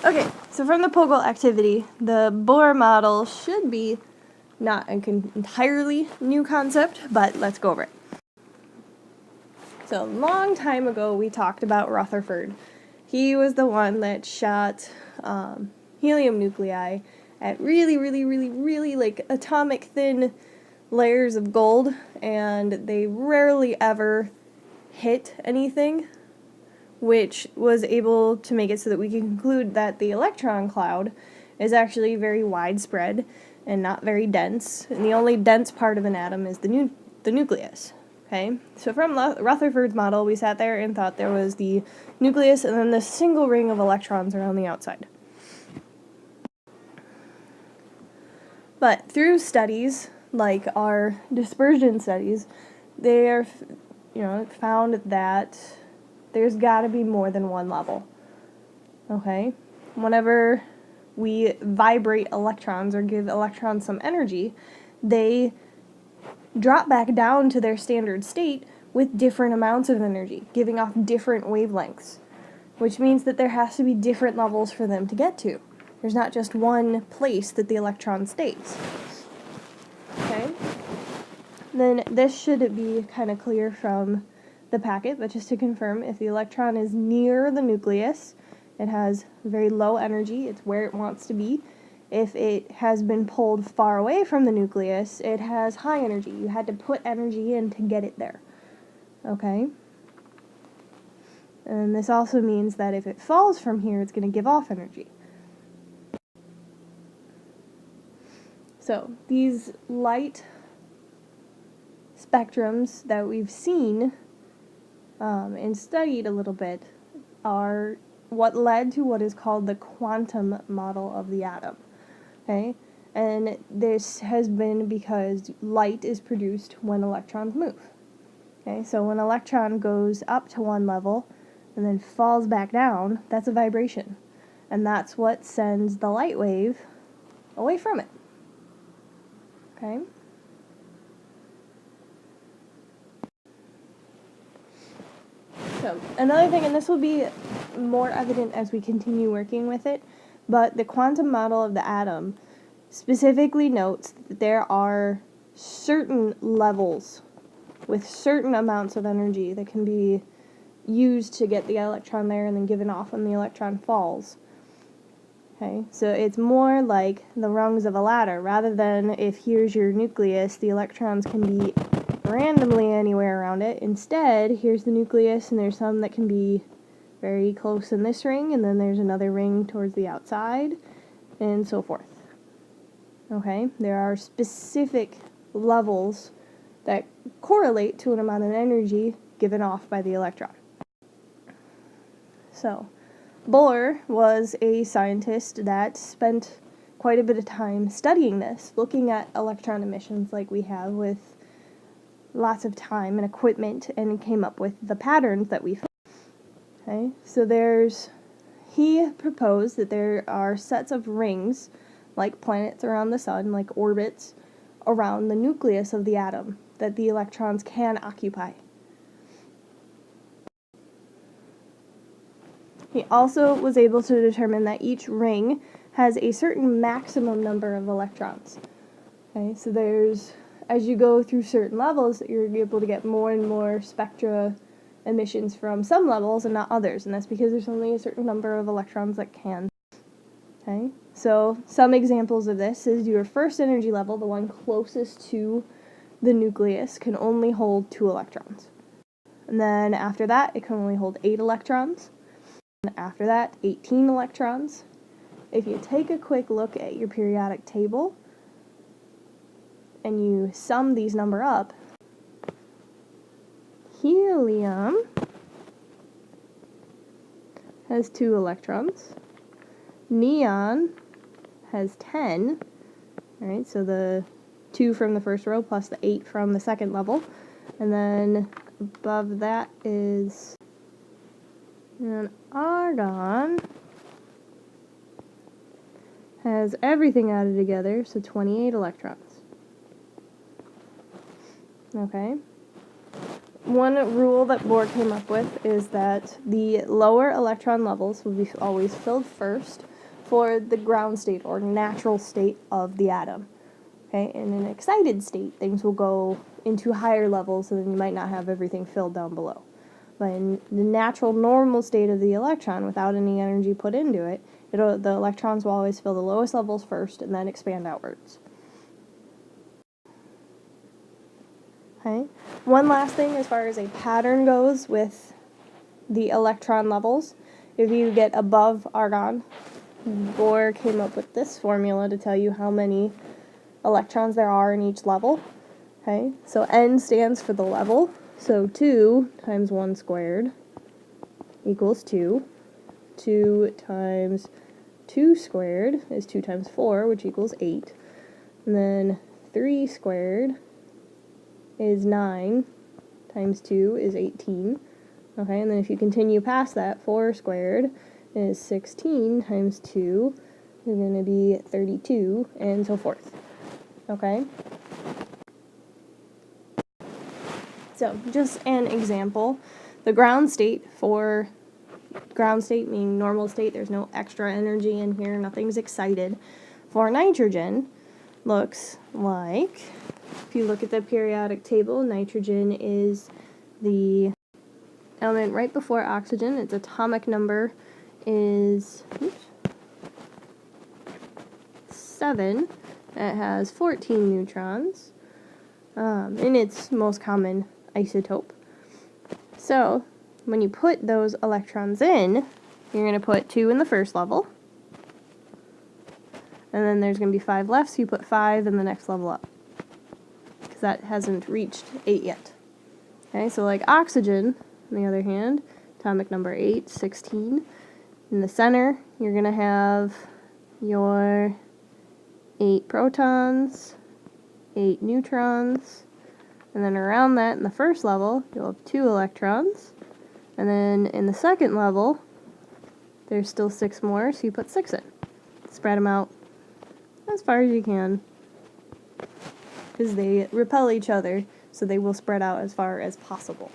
Okay, so from the Pogel activity, the Bohr model should be not an entirely new concept, but let's go over it. So a long time ago, we talked about Rutherford. He was the one that shot helium nuclei at really like atomic thin layers of gold, and they rarely ever hit anything, which was able to make it so that we can conclude that the electron cloud is actually very widespread and not very dense, and the only dense part of an atom is the nucleus. Okay, so from Rutherford's model, we sat there and thought there was the nucleus and then this single ring of electrons around the outside. But through studies, like our dispersion studies, they are, found that there's got to be more than one level. Okay, whenever we vibrate electrons or give electrons some energy, they drop back down to their standard state with different amounts of energy, giving off different wavelengths, which means that there has to be different levels for them to get to. There's not just one place that the electron stays. Okay? Then this should be kind of clear from the packet, but just to confirm, if the electron is near the nucleus, it has very low energy, it's where it wants to be. If it has been pulled far away from the nucleus, it has high energy. You had to put energy in to get it there. Okay? And this also means that if it falls from here, it's going to give off energy. So, these light spectrums that we've seen and studied a little bit are what led to what is called the quantum model of the atom. Okay? And this has been because light is produced when electrons move. Okay? So when an electron goes up to one level and then falls back down, that's a vibration. And that's what sends the light wave away from it. Okay? So, another thing, and this will be more evident as we continue working with it, but the quantum model of the atom specifically notes that there are certain levels with certain amounts of energy that can be used to get the electron there and then given off when the electron falls. Okay, so it's more like the rungs of a ladder. Rather than if here's your nucleus, the electrons can be randomly anywhere around it. Instead, here's the nucleus, and there's some that can be very close in this ring, and then there's another ring towards the outside, and so forth. Okay, there are specific levels that correlate to an amount of energy given off by the electron. So, Bohr was a scientist that spent quite a bit of time studying this, looking at electron emissions like we have with lots of time and equipment, and came up with the patterns that we found. Okay, so he proposed that there are sets of rings, like planets around the sun, like orbits, around the nucleus of the atom that the electrons can occupy. He also was able to determine that each ring has a certain maximum number of electrons. Okay, so as you go through certain levels, you're able to get more and more spectra emissions from some levels and not others, and that's because there's only a certain number of electrons that can. Okay, so some examples of this is your first energy level, the one closest to the nucleus, can only hold 2 electrons. And then after that, it can only hold 8 electrons. And after that, 18 electrons. If you take a quick look at your periodic table and you sum these numbers up, helium has 2 electrons. Neon has 10. Alright, so the 2 from the first row plus the 8 from the second level. And then above that is and argon has everything added together, so 28 electrons. Okay. One rule that Bohr came up with is that the lower electron levels will be always filled first, for the ground state or natural state of the atom. Okay, in an excited state, things will go into higher levels, so then you might not have everything filled down below. But in the natural, normal state of the electron, without any energy put into it, the electrons will always fill the lowest levels first and then expand outwards. Okay. One last thing as far as a pattern goes with the electron levels. If you get above argon, Bohr came up with this formula to tell you how many electrons there are in each level. Okay, so N stands for the level, so 2 times 1 squared equals 2. 2 times 2 squared is 2 times 4, which equals 8. And then 3 squared is 9 times 2 is 18. Okay, and then if you continue past that, 4 squared is 16 times 2 is going to be 32, and so forth. Okay? So, just an example. The ground state meaning normal state, there's no extra energy in here, nothing's excited. For nitrogen, looks like, if you look at the periodic table, nitrogen is the element right before oxygen. Its atomic number is 7. It has 14 neutrons in its most common isotope. So, when you put those electrons in, you're going to put 2 in the first level, and then there's going to be 5 left, so you put 5 in the next level up, because that hasn't reached 8 yet. Okay, so like oxygen, on the other hand, atomic number 8, 16. In the center, you're going to have your 8 protons, 8 neutrons, and then around that in the first level, you'll have 2 electrons, and then in the second level, there's still 6 more, so you put 6 in. Spread them out as far as you can, because they repel each other, so they will spread out as far as possible.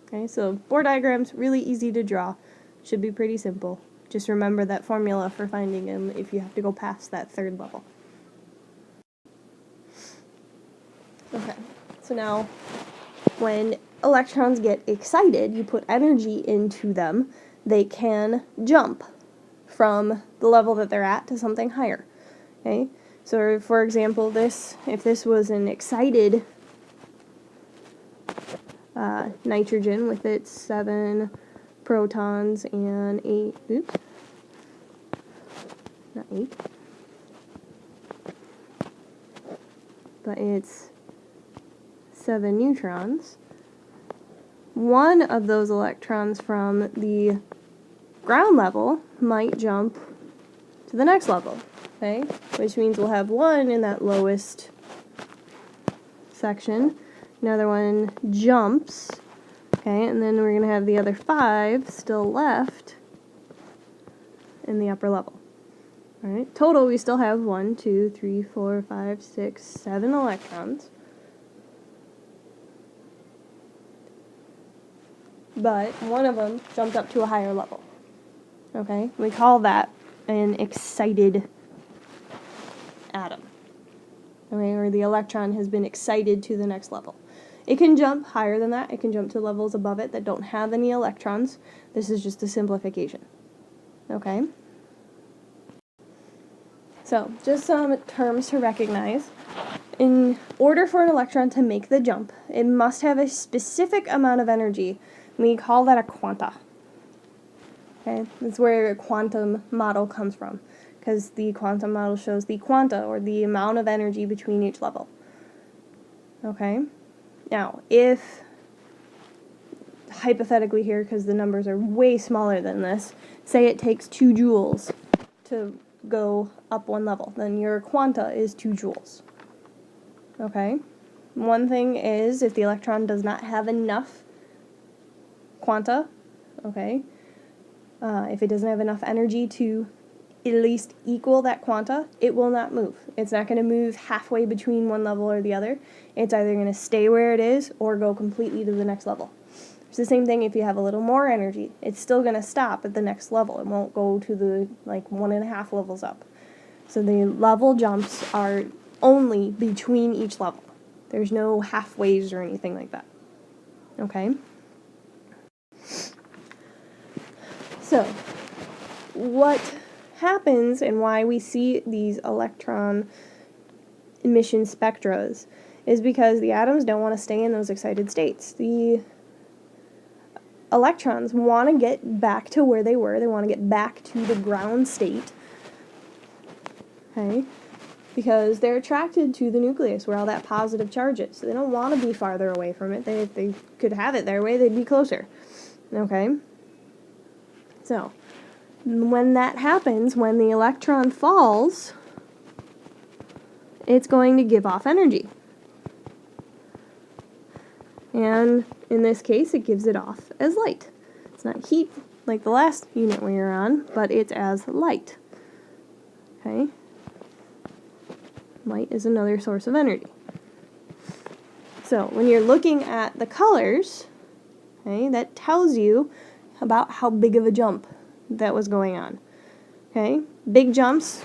Okay, so Bohr diagram's really easy to draw. Should be pretty simple. Just remember that formula for finding them if you have to go past that third level. Okay, so now when electrons get excited, you put energy into them, they can jump from the level that they're at to something higher. Okay, so for example, if this was an excited nitrogen with its 7 protons and 8, not 8, but it's 7 neutrons. One of those electrons from the ground level might jump to the next level, okay? Which means we'll have 1 in that lowest section. Another one jumps, okay, and then we're going to have the other 5 still left in the upper level. Alright, total we still have 1, 2, 3, 4, 5, 6, 7 electrons. But one of them jumped up to a higher level. Okay, we call that an excited atom. Okay, or the electron has been excited to the next level. It can jump higher than that. It can jump to levels above it that don't have any electrons. This is just a simplification. Okay? So, just some terms to recognize. In order for an electron to make the jump, it must have a specific amount of energy. We call that a quanta. Okay? That's where a quantum model comes from, because the quantum model shows the quanta, or the amount of energy between each level. Okay? Now, if, hypothetically here, because the numbers are way smaller than this, say it takes 2 joules to go up 1 level, then your quanta is 2 joules. Okay? One thing is, if the electron does not have enough quanta, okay, if it doesn't have enough energy to at least equal that quanta, it will not move. It's not going to move halfway between one level or the other. It's either going to stay where it is or go completely to the next level. It's the same thing if you have a little more energy. It's still going to stop at the next level. It won't go to the, like, 1.5 levels up. So the level jumps are only between each level. There's no halfways or anything like that. Okay? So, what happens and why we see these electron emission spectras is because the atoms don't want to stay in those excited states. The electrons want to get back to where they were. They want to get back to the ground state. Okay? Because they're attracted to the nucleus where all that positive charge is. So they don't want to be farther away from it. If they could have it their way, they'd be closer. Okay? So, when that happens, when the electron falls, it's going to give off energy. And in this case, it gives it off as light. It's not heat like the last unit we were on, but it's as light. Okay? Light is another source of energy. So, when you're looking at the colors, okay, that tells you about how big of a jump that was going on. Okay? Big jumps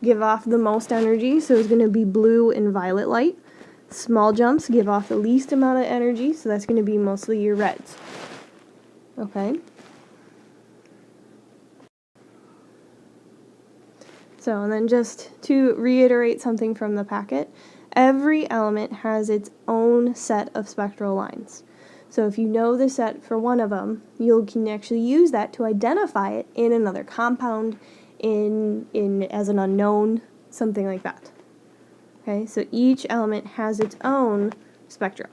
give off the most energy, so it's going to be blue and violet light. Small jumps give off the least amount of energy, so that's going to be mostly your reds. Okay? So, and then just to reiterate something from the packet, every element has its own set of spectral lines. So if you know the set for one of them, you can actually use that to identify it in another compound, in as an unknown, something like that. Okay, so each element has its own spectra.